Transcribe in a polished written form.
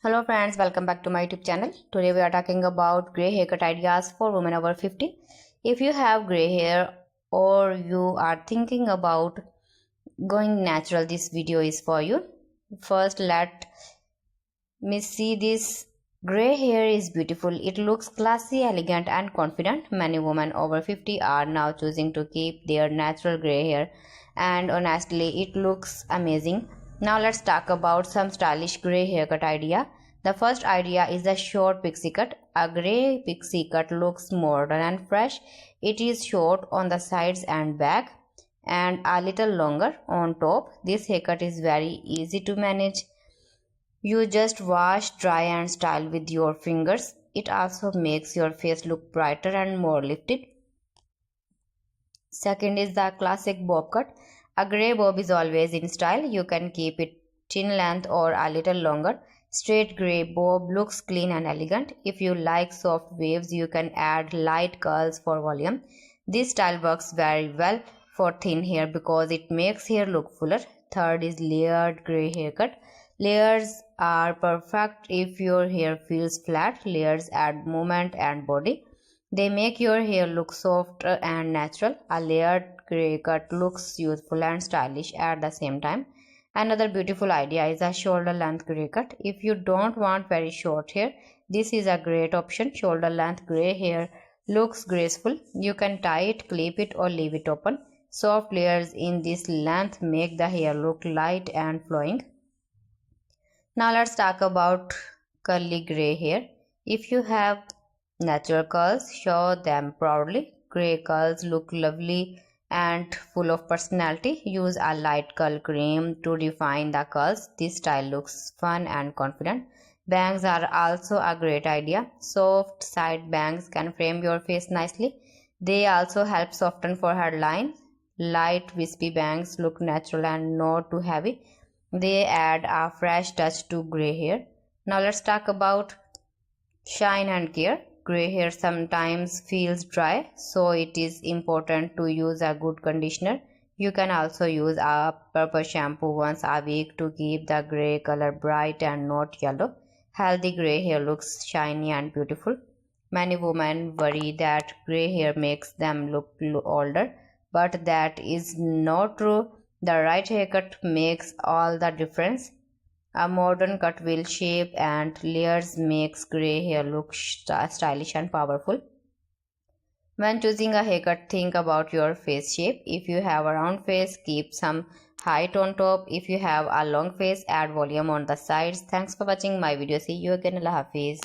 Hello friends, welcome back to my YouTube channel. Today we are talking about grey haircut ideas for women over 50. If you have grey hair or you are thinking about going natural, this video is for you. First, let me see this. Grey hair is beautiful. It looks classy, elegant and confident. Many women over 50 are now choosing to keep their natural grey hair, and honestly it looks amazing. Now let's talk about some stylish grey haircut idea. The first idea is a short pixie cut. A grey pixie cut looks modern and fresh. It is short on the sides and back and a little longer on top. This haircut is very easy to manage. You just wash, dry and style with your fingers. It also makes your face look brighter and more lifted. Second is the classic bob cut. A grey bob is always in style. You can keep it chin length or a little longer. Straight grey bob looks clean and elegant. If you like soft waves, you can add light curls for volume. This style works very well for thin hair because it makes hair look fuller. Third is layered grey haircut. Layers are perfect if your hair feels flat. Layers add movement and body. They make your hair look soft and natural. A layered grey cut looks youthful and stylish at the same time. Another beautiful idea is a shoulder length grey cut. If you don't want very short hair, this is a great option. Shoulder length grey hair looks graceful. You can tie it, clip it or leave it open. Soft layers in this length make the hair look light and flowing. Now let's talk about curly grey hair. If you have natural curls, show them proudly. Grey curls look lovely and full of personality. Use a light curl cream to define the curls. This style looks fun and confident. Bangs are also a great idea. Soft side bangs can frame your face nicely. They also help soften forehead line. Light wispy bangs look natural and not too heavy. They add a fresh touch to grey hair. Now let's talk about shine and care. Grey hair sometimes feels dry, so it is important to use a good conditioner. You can also use a purple shampoo once a week to keep the grey color bright and not yellow. Healthy grey hair looks shiny and beautiful. Many women worry that grey hair makes them look older, but that is not true. The right haircut makes all the difference. A modern cut will shape and layers makes grey hair look stylish and powerful. When choosing a haircut, think about your face shape. If you have a round face, keep some height on top. If you have a long face, add volume on the sides. Thanks for watching my video. See you again. Allah Hafiz.